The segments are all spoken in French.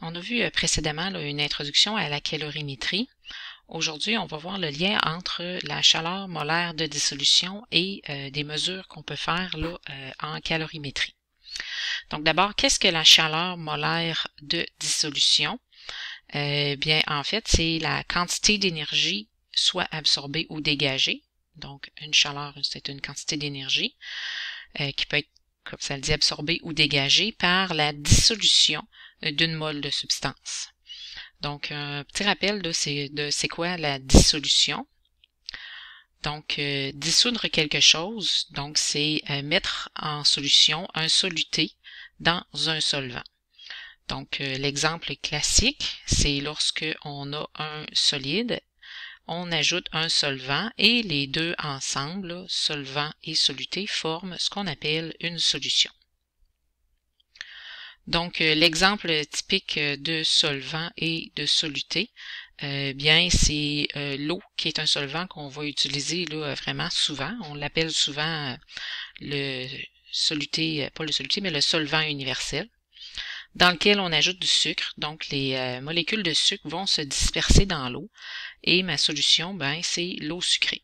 On a vu précédemment là, une introduction à la calorimétrie. Aujourd'hui, on va voir le lien entre la chaleur molaire de dissolution et des mesures qu'on peut faire là, en calorimétrie. Donc d'abord, qu'est-ce que la chaleur molaire de dissolution? Bien, en fait, c'est la quantité d'énergie soit absorbée ou dégagée. Donc, une chaleur, c'est une quantité d'énergie qui peut être, comme ça le dit, absorbée ou dégagée par la dissolution d'une mole de substance. Donc, un petit rappel de c'est quoi la dissolution. Donc, dissoudre quelque chose, donc c'est mettre en solution un soluté dans un solvant. Donc, l'exemple classique, c'est lorsque on a un solide, on ajoute un solvant et les deux ensemble, solvant et soluté, forment ce qu'on appelle une solution. Donc, l'exemple typique de solvant et de soluté, bien, c'est l'eau qui est un solvant qu'on va utiliser là, vraiment souvent. On l'appelle souvent le soluté, pas le soluté, mais le solvant universel, dans lequel on ajoute du sucre. Donc, les molécules de sucre vont se disperser dans l'eau et ma solution, ben, c'est l'eau sucrée.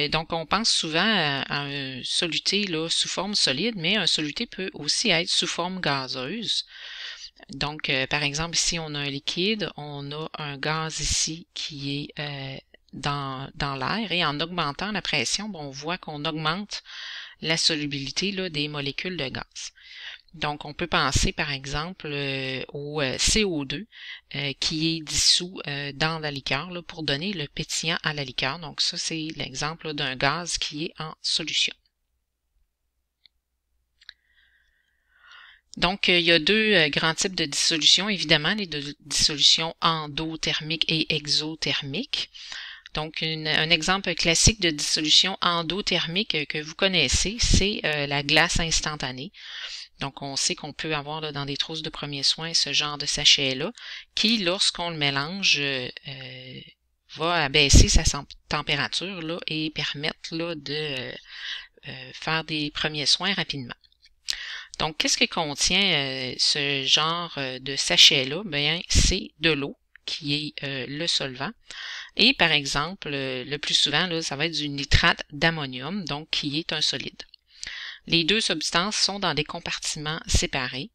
Donc, on pense souvent à un soluté là, sous forme solide, mais un soluté peut aussi être sous forme gazeuse. Donc, par exemple, ici, on a un liquide, on a un gaz ici qui est dans l'air, et en augmentant la pression, bon, on voit qu'on augmente la solubilité là, des molécules de gaz. Donc, on peut penser, par exemple, au CO2 qui est dissous dans la liqueur là, pour donner le pétillant à la liqueur. Donc, ça, c'est l'exemple d'un gaz qui est en solution. Donc, il y a deux grands types de dissolution, évidemment, les dissolutions endothermiques et exothermiques. Donc, un exemple classique de dissolution endothermique que vous connaissez, c'est la glace instantanée. Donc, on sait qu'on peut avoir là, dans des trousses de premiers soins ce genre de sachet-là qui, lorsqu'on le mélange, va abaisser sa température là, et permettre là, de faire des premiers soins rapidement. Donc, qu'est-ce que contient ce genre de sachet-là? Bien, c'est de l'eau qui est le solvant. Et par exemple, le plus souvent, là, ça va être du nitrate d'ammonium, donc qui est un solide. Les deux substances sont dans des compartiments séparés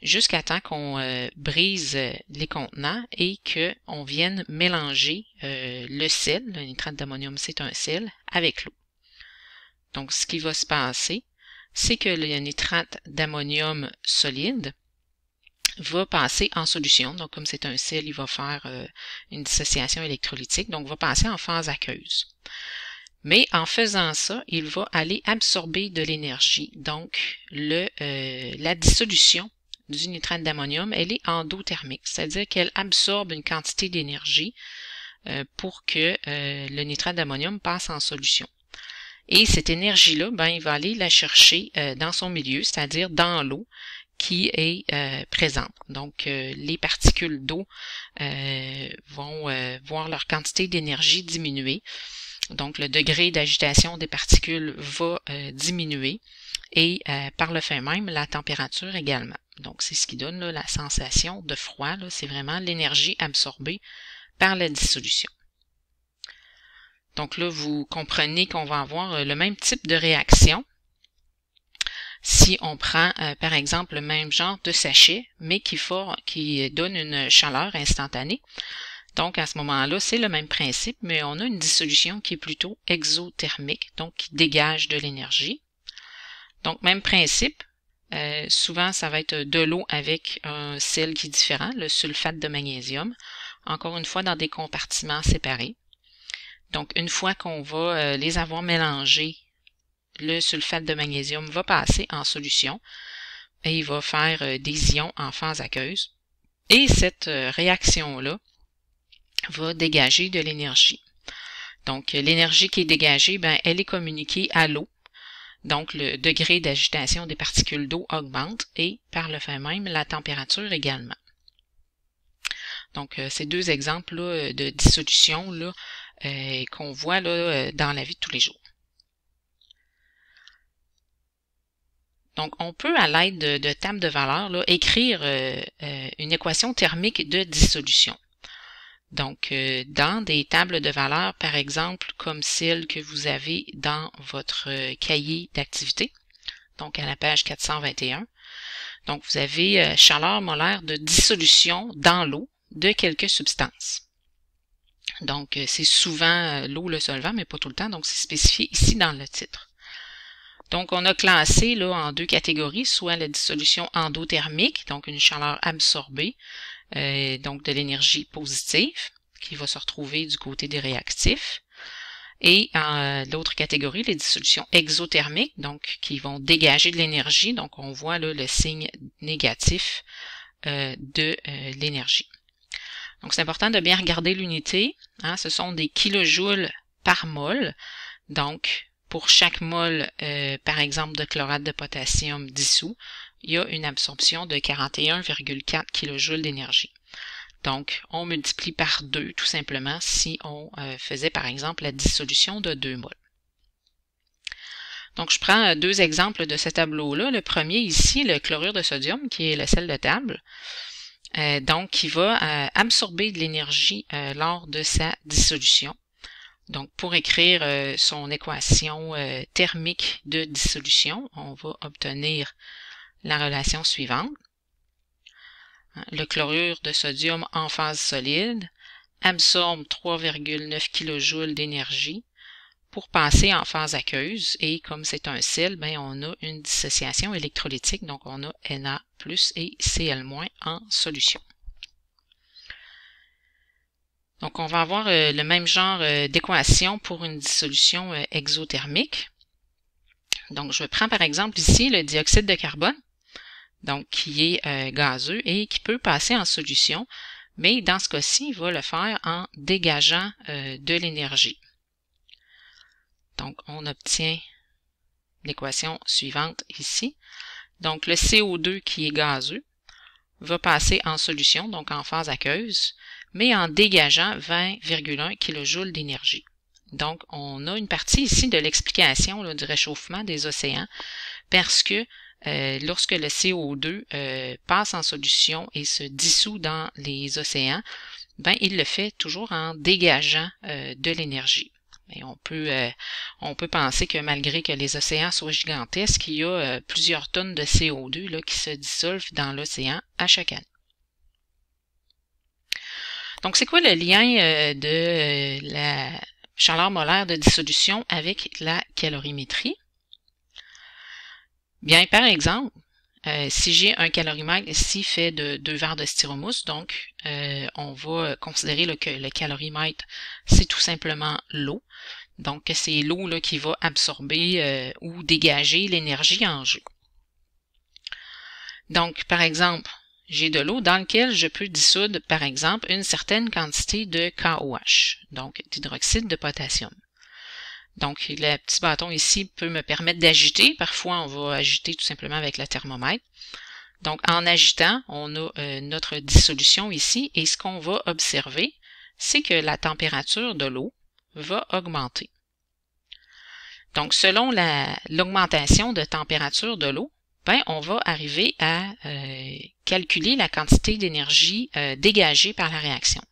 jusqu'à temps qu'on brise les contenants et qu'on vienne mélanger le sel, le nitrate d'ammonium c'est un sel, avec l'eau. Donc ce qui va se passer, c'est que le nitrate d'ammonium solide va passer en solution. Donc comme c'est un sel, il va faire une dissociation électrolytique, donc va passer en phase aqueuse. Mais en faisant ça, il va aller absorber de l'énergie. Donc, la dissolution du nitrate d'ammonium, elle est endothermique, c'est-à-dire qu'elle absorbe une quantité d'énergie pour que le nitrate d'ammonium passe en solution. Et cette énergie-là, ben, il va aller la chercher dans son milieu, c'est-à-dire dans l'eau qui est présente. Donc, les particules d'eau vont voir leur quantité d'énergie diminuer. Donc, le degré d'agitation des particules va diminuer et par le fait même, la température également. Donc, c'est ce qui donne là, la sensation de froid. C'est vraiment l'énergie absorbée par la dissolution. Donc là, vous comprenez qu'on va avoir le même type de réaction si on prend, par exemple, le même genre de sachet, mais qui donne une chaleur instantanée. Donc, à ce moment-là, c'est le même principe, mais on a une dissolution qui est plutôt exothermique, donc qui dégage de l'énergie. Donc, même principe, souvent, ça va être de l'eau avec un sel qui est différent, le sulfate de magnésium, encore une fois dans des compartiments séparés. Donc, une fois qu'on va les avoir mélangés, le sulfate de magnésium va passer en solution et il va faire des ions en phase aqueuse. Et cette réaction-là va dégager de l'énergie. Donc, l'énergie qui est dégagée, ben, elle est communiquée à l'eau. Donc, le degré d'agitation des particules d'eau augmente et, par le fait même, la température également. Donc, ces deux exemples là, de dissolution là, qu'on voit là, dans la vie de tous les jours. Donc, on peut, à l'aide de tables de valeurs, là, écrire une équation thermique de dissolution. Donc, dans des tables de valeurs, par exemple, comme celle que vous avez dans votre cahier d'activité, donc à la page 421, donc vous avez chaleur molaire de dissolution dans l'eau de quelques substances. Donc, c'est souvent l'eau le solvant, mais pas tout le temps, donc c'est spécifié ici dans le titre. Donc, on a classé là en deux catégories, soit la dissolution endothermique, donc une chaleur absorbée, donc de l'énergie positive, qui va se retrouver du côté des réactifs. Et l'autre catégorie, les dissolutions exothermiques, donc qui vont dégager de l'énergie. Donc, on voit là le signe négatif de l'énergie. Donc, c'est important de bien regarder l'unité. Hein, ce sont des kilojoules par mol. Donc, pour chaque mol, par exemple, de chlorate de potassium dissous, il y a une absorption de 41,4 kJ d'énergie. Donc, on multiplie par 2 tout simplement si on faisait par exemple la dissolution de 2 mols. Donc, je prends deux exemples de ce tableau-là. Le premier ici, le chlorure de sodium, qui est le sel de table, donc qui va absorber de l'énergie lors de sa dissolution. Donc, pour écrire son équation thermique de dissolution, on va obtenir la relation suivante. Le chlorure de sodium en phase solide absorbe 3,9 kJ d'énergie pour passer en phase aqueuse. Et comme c'est un sel, ben on a une dissociation électrolytique, donc on a Na+ et Cl- en solution. Donc, on va avoir le même genre d'équation pour une dissolution exothermique. Donc, je prends par exemple ici le dioxyde de carbone, donc qui est gazeux et qui peut passer en solution, mais dans ce cas-ci, il va le faire en dégageant de l'énergie. Donc, on obtient l'équation suivante ici. Donc, le CO2 qui est gazeux va passer en solution, donc en phase aqueuse, mais en dégageant 20,1 kJ d'énergie. Donc, on a une partie ici de l'explication du réchauffement des océans, parce que lorsque le CO2 passe en solution et se dissout dans les océans, ben, il le fait toujours en dégageant de l'énergie. Et on peut penser que malgré que les océans soient gigantesques, il y a plusieurs tonnes de CO2 là, qui se dissolvent dans l'océan à chaque année. Donc, c'est quoi le lien de la chaleur molaire de dissolution avec la calorimétrie? Bien, par exemple, si j'ai un calorimètre ici fait de 2 verres de styromousse, donc on va considérer que le calorimètre, c'est tout simplement l'eau. Donc, c'est l'eau qui va absorber ou dégager l'énergie en jeu. Donc, par exemple, j'ai de l'eau dans laquelle je peux dissoudre, par exemple, une certaine quantité de KOH, donc d'hydroxyde de potassium. Donc, le petit bâton ici peut me permettre d'agiter. Parfois, on va agiter tout simplement avec le thermomètre. Donc, en agitant, on a notre dissolution ici et ce qu'on va observer, c'est que la température de l'eau va augmenter. Donc, selon l'augmentation de température de l'eau, ben, on va arriver à calculer la quantité d'énergie dégagée par la réaction.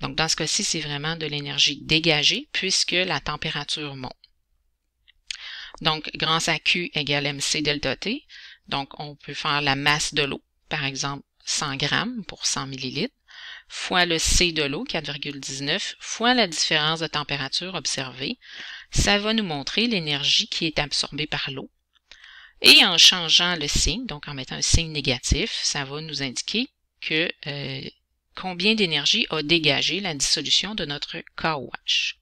Donc, dans ce cas-ci, c'est vraiment de l'énergie dégagée puisque la température monte. Donc, grand à Q égale MC delta T. Donc, on peut faire la masse de l'eau, par exemple 100 grammes pour 100 millilitres, fois le C de l'eau, 4,19, fois la différence de température observée. Ça va nous montrer l'énergie qui est absorbée par l'eau. Et en changeant le signe, donc en mettant un signe négatif, ça va nous indiquer que combien d'énergie a dégagé la dissolution de notre KOH.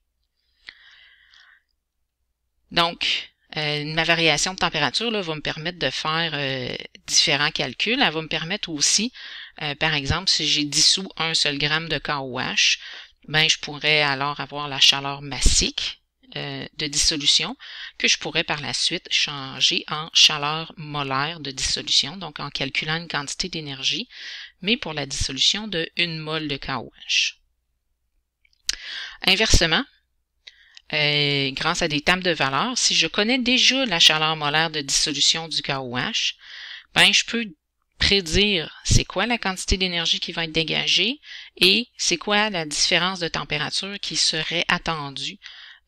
Donc, ma variation de température là, va me permettre de faire différents calculs. Elle va me permettre aussi, par exemple, si j'ai dissous un seul gramme de KOH, ben, je pourrais alors avoir la chaleur massique de dissolution que je pourrais par la suite changer en chaleur molaire de dissolution, donc en calculant une quantité d'énergie, mais pour la dissolution de 1 mol de KOH. Inversement, grâce à des tables de valeur. Si je connais déjà la chaleur molaire de dissolution du KOH, ben je peux prédire c'est quoi la quantité d'énergie qui va être dégagée et c'est quoi la différence de température qui serait attendue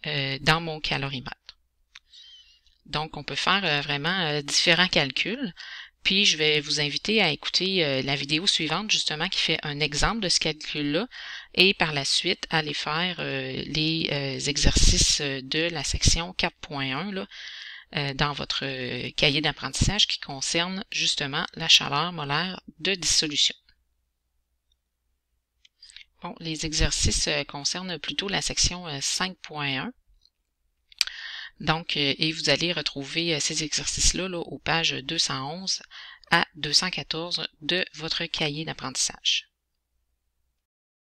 dans mon calorimètre. Donc, on peut faire vraiment différents calculs. Puis, je vais vous inviter à écouter la vidéo suivante, justement, qui fait un exemple de ce calcul-là, et par la suite, aller faire les exercices de la section 4.1 là, dans votre cahier d'apprentissage qui concerne justement la chaleur molaire de dissolution. Bon, les exercices concernent plutôt la section 5.1. Donc, et vous allez retrouver ces exercices-là aux pages 211 à 214 de votre cahier d'apprentissage.